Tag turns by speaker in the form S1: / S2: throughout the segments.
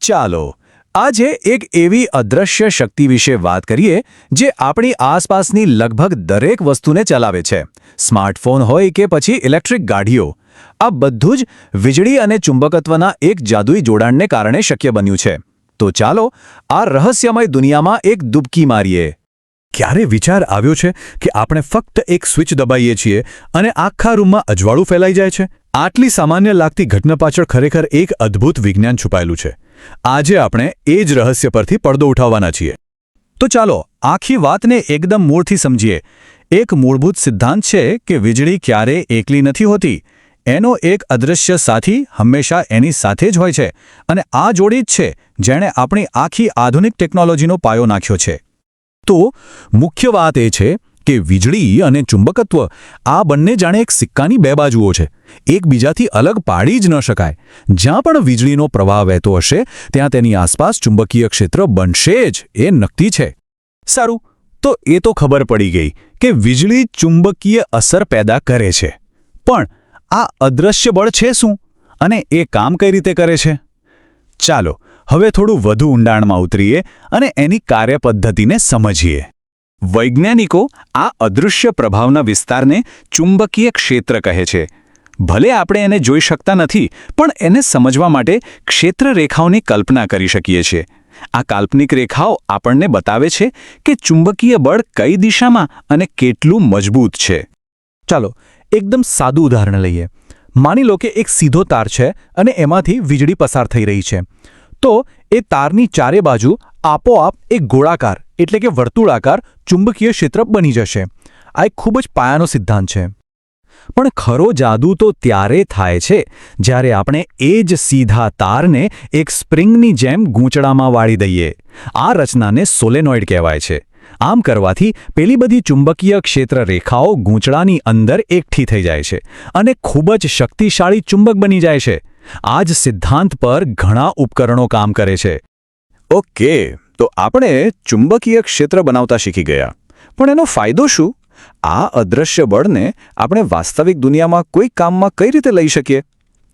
S1: ચાલો આજે એક એવી અદૃશ્ય શક્તિ વિશે વાત કરીએ જે આપણી આસપાસની લગભગ દરેક વસ્તુને ચલાવે છે. સ્માર્ટફોન હોય કે પછી ઇલેક્ટ્રિક ગાડીઓ, આ બધું જ વીજળી અને ચુંબકત્વના એક જાદુઈ જોડાણને કારણે શક્ય બન્યું છે. તો ચાલો આ રહસ્યમય દુનિયામાં એક ડૂબકી મારીએ.
S2: ક્યારે વિચાર આવ્યો છે કે આપણે ફક્ત એક સ્વિચ દબાવીએ છીએ અને આખા રૂમમાં અજવાળું ફેલાઈ જાય છે? આટલી સામાન્ય લાગતી ઘટના પાછળ ખરેખર એક અદ્ભુત વિજ્ઞાન છુપાયેલું છે. આજે આપણે એ જ રહસ્ય પરથી પડદો ઉઠાવવાના છીએ.
S1: તો ચાલો આખી વાતને એકદમ મૂળથી સમજીએ. એક મૂળભૂત સિદ્ધાંત છે કે વીજળી ક્યારેય એકલી નથી હોતી. એનો એક અદૃશ્ય સાથી હંમેશા એની સાથે જ હોય છે અને આ જોડી જ છે જેણે આપણી આખી આધુનિક ટેકનોલોજીનો પાયો નાખ્યો છે.
S2: તો મુખ્ય વાત એ છે કે વીજળી અને ચુંબકત્વ આ બંને જાણે એક સિક્કાની બે બાજુઓ છે. એકબીજાથી અલગ પાડી જ ન શકાય. જ્યાં પણ વીજળીનો પ્રવાહ વહેતો હશે ત્યાં તેની આસપાસ ચુંબકીય ક્ષેત્ર બનશે જ, એ નક્કી છે.
S1: સારું, તો એ તો ખબર પડી ગઈ કે વીજળી ચુંબકીય અસર પેદા કરે છે. પણ આ અદૃશ્ય બળ છે શું અને એ કામ કઈ રીતે કરે છે? ચાલો હવે થોડું વધુ ઊંડાણમાં ઉતરીએ અને એની કાર્યપદ્ધતિને સમજીએ. વૈજ્ઞાનિકો આ અદૃશ્ય પ્રભાવના વિસ્તારને ચુંબકીય ક્ષેત્ર કહે છે. ભલે આપણે એને જોઈ શકતા નથી, પણ એને સમજવા માટે ક્ષેત્ર રેખાઓની કલ્પના કરી શકીએ છીએ. આ કાલ્પનિક રેખાઓ આપણને બતાવે છે કે ચુંબકીય બળ કઈ દિશામાં અને કેટલું મજબૂત છે. ચાલો એકદમ સાદું ઉદાહરણ લઈએ. માની લો કે એક સીધો તાર છે અને એમાંથી વીજળી પસાર થઈ રહી છે. તો એ તારની ચારે બાજુ આપોઆપ એક ગોળાકાર એટલે કે વર્તુળાકાર ચુંબકીય ક્ષેત્ર બની જશે. આ એક ખૂબ જ પાયાનો સિદ્ધાંત છે. પણ ખરો જાદુ તો ત્યારે થાય છે જ્યારે આપણે એ જ સીધા તારને એક સ્પ્રિંગની જેમ ગૂંચળામાં વાળી દઈએ. આ રચનાને સોલેનોઇડ કહેવાય છે. આમ કરવાથી પેલી બધી ચુંબકીય ક્ષેત્ર રેખાઓ ગૂંચળાની અંદર એકઠી થઈ જાય છે અને ખૂબ જ શક્તિશાળી ચુંબક બની જાય છે. આ જ સિદ્ધાંત પર ઘણા ઉપકરણો કામ કરે છે. ઓકે, તો આપણે ચુંબકીય ક્ષેત્ર બનાવતા શીખી ગયા. પણ એનો ફાયદો શું? આ અદૃશ્ય બળને આપણે વાસ્તવિક દુનિયામાં કોઈ કામમાં કઈ રીતે લઈ શકીએ?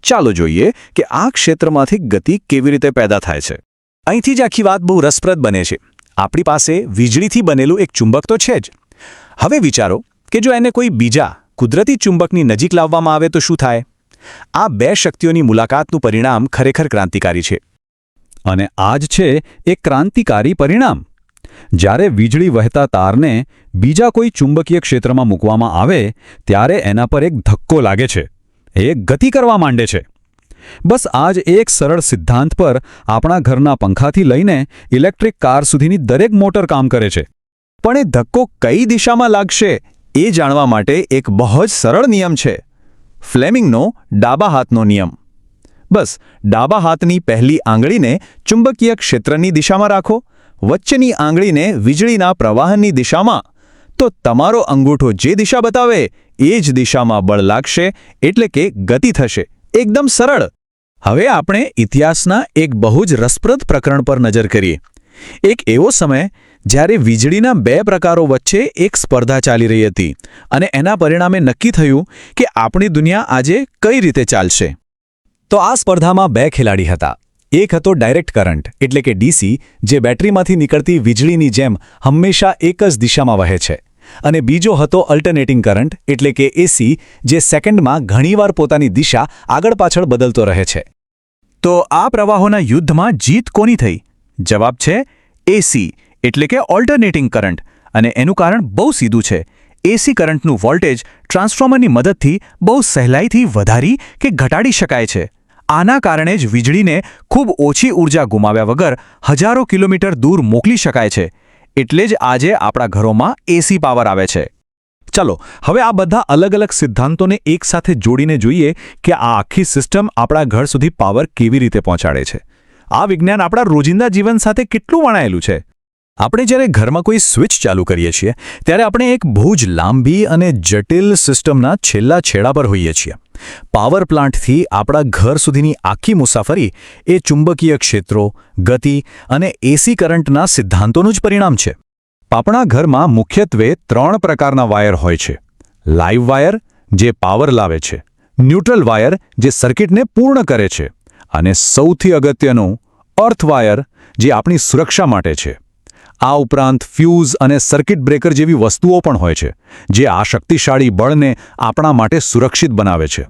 S1: ચાલો જોઈએ કે આ ક્ષેત્રમાંથી ગતિ કેવી રીતે પેદા થાય છે. અહીંથી જ આખી વાત બહુ રસપ્રદ બને છે. આપણી પાસે વીજળીથી બનેલું એક ચુંબક તો છે જ. હવે વિચારો કે જો એને કોઈ બીજા કુદરતી ચુંબકની નજીક લાવવામાં આવે તો શું થાય? આ બે શક્તિઓની મુલાકાતનું પરિણામ ખરેખર ક્રાંતિકારી છે. અને આ જ છે એક ક્રાંતિકારી પરિણામ. જ્યારે વીજળી વહેતા તારને બીજા કોઈ ચુંબકીય ક્ષેત્રમાં મૂકવામાં આવે ત્યારે એના પર એક ધક્કો લાગે છે. એ ગતિ કરવા માંડે છે. બસ આ જ એક સરળ સિદ્ધાંત પર આપણા ઘરના પંખાથી લઈને ઇલેક્ટ્રિક કાર સુધીની દરેક મોટર કામ કરે છે. પણ એ ધક્કો કઈ દિશામાં લાગશે એ જાણવા માટે એક બહુ જ સરળ નિયમ છે. ફ્લેમિંગનો ડાબા હાથનો નિયમ. બસ ડાબા હાથની પહેલી આંગળીને ચુંબકીય ક્ષેત્રની દિશામાં રાખો, વચ્ચેની આંગળીને વીજળીના પ્રવાહની દિશામાં. તો તમારો અંગૂઠો જે દિશા બતાવે એ જ દિશામાં બળ લાગશે, એટલે કે ગતિ થશે. એકદમ સરળ. હવે આપણે ઇતિહાસના એક બહુ જ રસપ્રદ પ્રકરણ પર નજર કરીએ. એક એવો સમય જ્યારે વીજળીના બે પ્રકારો વચ્ચે એક સ્પર્ધા ચાલી રહી હતી અને એના પરિણામે નક્કી થયું કે આપણી દુનિયા આજે કઈ રીતે ચાલશે. તો આ સ્પર્ધામાં બે ખેલાડી હતા. એક હતો ડાયરેક્ટ કરંટ એટલે કે ડીસી, જે બેટરીમાંથી નીકળતી વીજળીની જેમ હંમેશા એક જ દિશામાં વહે છે. અને બીજો હતો અલ્ટરનેટિંગ કરંટ એટલે કે એસી, જે સેકન્ડમાં ઘણીવાર પોતાની દિશા આગળ પાછળ બદલતો રહે છે. તો આ પ્રવાહોના યુદ્ધમાં જીત કોની થઈ? જવાબ છે એસી એટલે કે ઓલ્ટરનેટિંગ કરંટ. અને એનું કારણ બહુ સીધું છે. એસી કરંટનું વોલ્ટેજ ટ્રાન્સફોર્મરની મદદથી બહુ સહેલાઈથી વધારી કે ઘટાડી શકાય છે. આના કારણે જ વીજળીને ખૂબ ઓછી ઊર્જા ગુમાવ્યા વગર હજારો કિલોમીટર દૂર મોકલી શકાય છે. એટલે જ આજે આપણા ઘરોમાં એસી પાવર આવે છે. ચલો હવે આ બધા અલગ અલગ સિદ્ધાંતોને એકસાથે જોડીને જોઈએ કે આ આખી સિસ્ટમ આપણા ઘર સુધી પાવર કેવી રીતે પહોંચાડે છે. આ વિજ્ઞાન આપણા રોજિંદા જીવન સાથે કેટલું વણાયેલું છે. આપણે જ્યારે ઘરમાં કોઈ સ્વિચ ચાલુ કરીએ છીએ ત્યારે આપણે એક બહુ જ લાંબી અને જટિલ સિસ્ટમના છેલ્લા છેડા પર હોઈએ છીએ. પાવર પ્લાન્ટથી આપણા ઘર સુધીની આખી મુસાફરી એ ચુંબકીય ક્ષેત્રો, ગતિ અને એસી કરંટના સિદ્ધાંતોનું જ પરિણામ છે. આપણા ઘરમાં મુખ્યત્વે 3 પ્રકારના વાયર હોય છે. લાઇવ વાયર, જે પાવર લાવે છે, ન્યુટ્રલ વાયર, જે સર્કિટને પૂર્ણ કરે છે, અને સૌથી અગત્યનું
S2: અર્થવાયર જે આપણી સુરક્ષા માટે છે. આ ઉપરાંત ફ્યુઝ અને સર્કિટ બ્રેકર જેવી વસ્તુઓ પણ હોય છે જે આ શક્તિશાળી બળને આપણા માટે સુરક્ષિત બનાવે છે.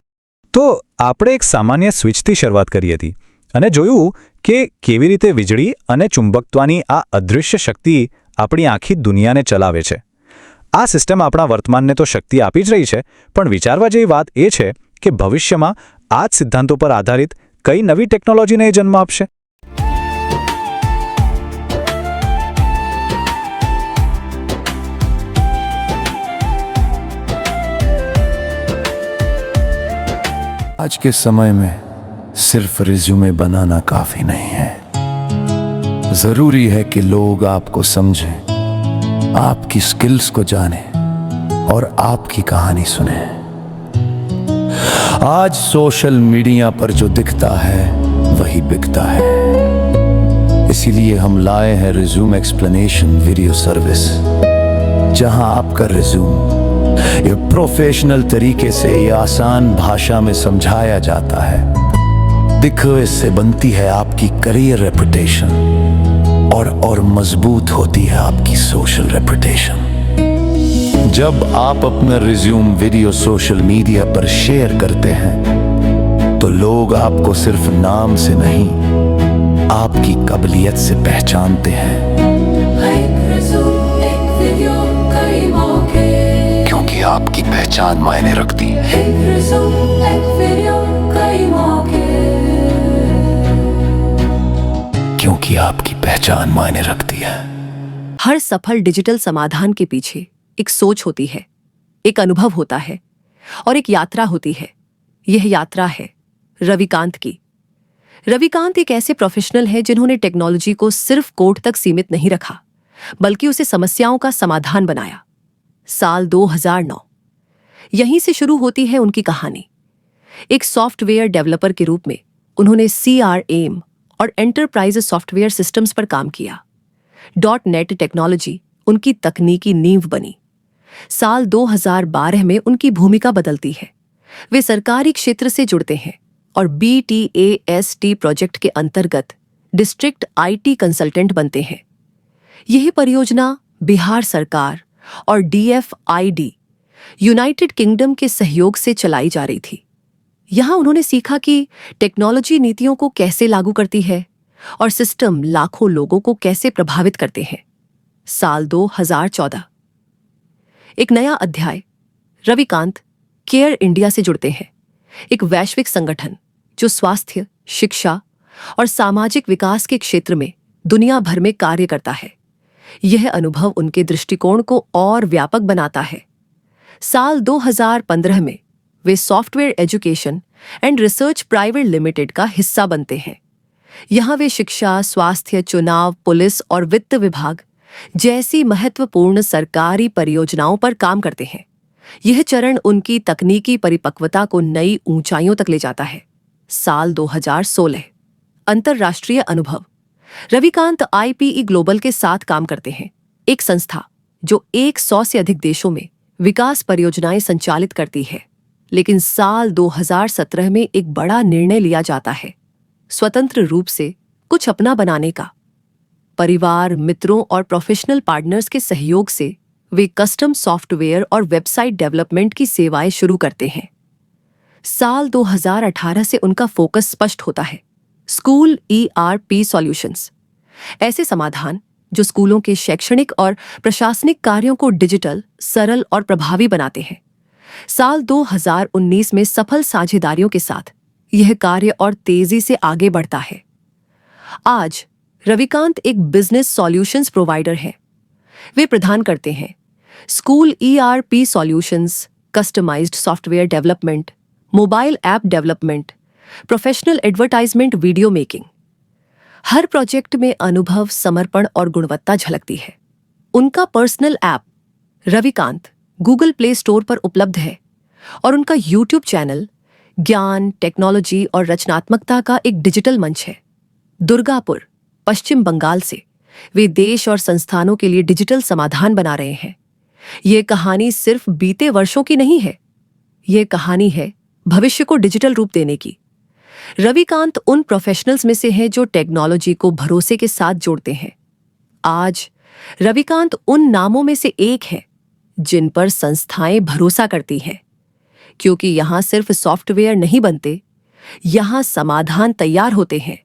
S1: તો આપણે એક સામાન્ય સ્વિચથી શરૂઆત કરી હતી અને જોયું કે કેવી રીતે વીજળી અને ચુંબકત્વની આ અદૃશ્ય શક્તિ આપણી આખી દુનિયાને ચલાવે છે. આ સિસ્ટમ આપણા વર્તમાનને તો શક્તિ આપી જ રહી છે, પણ વિચારવા જેવી વાત એ છે કે ભવિષ્યમાં આ જ સિદ્ધાંતો પર આધારિત કઈ નવી ટેકનોલોજીને એ જન્મ આપશે.
S3: आज के समय में सिर्फ रिज्यूमे बनाना काफी नहीं है. जरूरी है कि लोग आपको समझें, आपकी स्किल्स को जानें और आपकी कहानी सुने. आज सोशल मीडिया पर जो दिखता है वही बिकता है. इसीलिए हम लाए हैं रिज्यूम एक्सप्लेनेशन वीडियो सर्विस, जहां आपका रिज्यूम ये प्रोफेशनल तरीके से ये आसान भाषा में समझाया जाता है. दिखो, इससे बनती है आपकी करियर रेपुटेशन और मजबूत होती है आपकी सोशल रेपुटेशन. जब आप अपना रिज्यूम वीडियो सोशल मीडिया पर शेयर करते हैं तो लोग आपको सिर्फ नाम से नहीं, आपकी काबिलियत से पहचानते हैं. क्योंकि आपकी पहचान मायने रखती है. क्योंकि आपकी पहचान मायने रखती है.
S4: हर सफल डिजिटल समाधान के पीछे एक सोच होती है, एक अनुभव होता है और एक यात्रा होती है. यह यात्रा है रविकांत की. रविकांत एक ऐसे प्रोफेशनल हैं जिन्होंने टेक्नोलॉजी को सिर्फ कोड तक सीमित नहीं रखा, बल्कि उसे समस्याओं का समाधान बनाया. साल 2009 यहीं से शुरू होती है उनकी कहानी. एक सॉफ्टवेयर डेवलपर के रूप में उन्होंने CRM और एंटरप्राइज सॉफ्टवेयर सिस्टम्स पर काम किया. .NET टेक्नोलॉजी उनकी तकनीकी नींव बनी. साल 2012 में उनकी भूमिका बदलती है. वे सरकारी क्षेत्र से जुड़ते हैं और BTAST प्रोजेक्ट के अंतर्गत डिस्ट्रिक्ट IT कंसल्टेंट बनते हैं. यह परियोजना बिहार सरकार और DFID यूनाइटेड किंगडम के सहयोग से चलाई जा रही थी. यहां उन्होंने सीखा कि टेक्नोलॉजी नीतियों को कैसे लागू करती है और सिस्टम लाखों लोगों को कैसे प्रभावित करते हैं. साल 2014 एक नया अध्याय. रविकांत केयर इंडिया से जुड़ते हैं, एक वैश्विक संगठन जो स्वास्थ्य, शिक्षा और सामाजिक विकास के क्षेत्र में दुनिया भर में कार्य करता है. यह अनुभव उनके दृष्टिकोण को और व्यापक बनाता है. साल 2015 में वे software education and research private limited का हिस्सा बनते हैं. यहां वे शिक्षा, स्वास्थ्य, चुनाव, पुलिस और वित्त विभाग जैसी महत्वपूर्ण सरकारी परियोजनाओं पर काम करते हैं. यह चरण उनकी तकनीकी परिपक्वता को नई ऊंचाइयों तक ले जाता है. साल 2016 अंतर्राष्ट्रीय अनुभव. रविकांत IPE ग्लोबल के साथ काम करते हैं, एक संस्था जो 100 से अधिक देशों में विकास परियोजनाएं संचालित करती है. लेकिन साल 2017 में एक बड़ा निर्णय लिया जाता है, स्वतंत्र रूप से कुछ अपना बनाने का. परिवार, मित्रों और प्रोफेशनल पार्टनर्स के सहयोग से वे कस्टम सॉफ्टवेयर और वेबसाइट डेवलपमेंट की सेवाएं शुरू करते हैं. साल 2018 से उनका फोकस स्पष्ट होता है. स्कूल ERP सॉल्यूशंस, ऐसे समाधान जो स्कूलों के शैक्षणिक और प्रशासनिक कार्यों को डिजिटल, सरल और प्रभावी बनाते हैं. साल 2019 में सफल साझेदारियों के साथ यह कार्य और तेजी से आगे बढ़ता है. आज रविकांत एक बिजनेस सॉल्यूशंस प्रोवाइडर हैं. वे प्रदान करते हैं school ERP solutions, customised software development, mobile app development, professional advertisement, video making. हर प्रोजेक्ट में अनुभव, समर्पण और गुणवत्ता झलकती है. उनका personal app Ravikant Google Play Store पर उपलब्ध है और उनका YouTube चैनल ज्ञान, टेक्नोलॉजी और रचनात्मकता का एक डिजिटल मंच है. दुर्गापुर, पश्चिम बंगाल से वे देश और संस्थानों के लिए डिजिटल समाधान बना रहे हैं. ये कहानी सिर्फ बीते वर्षों की नहीं है, ये कहानी है भविष्य को डिजिटल रूप देने की. रविकांत उन प्रोफेशनल्स में से हैं जो टेक्नोलॉजी को भरोसे के साथ जोड़ते हैं। आज रविकांत उन नामों में से एक है जिन पर संस्थाएं भरोसा करती हैं, क्योंकि यहां सिर्फ सॉफ्टवेयर नहीं बनते, यहां समाधान तैयार होते हैं।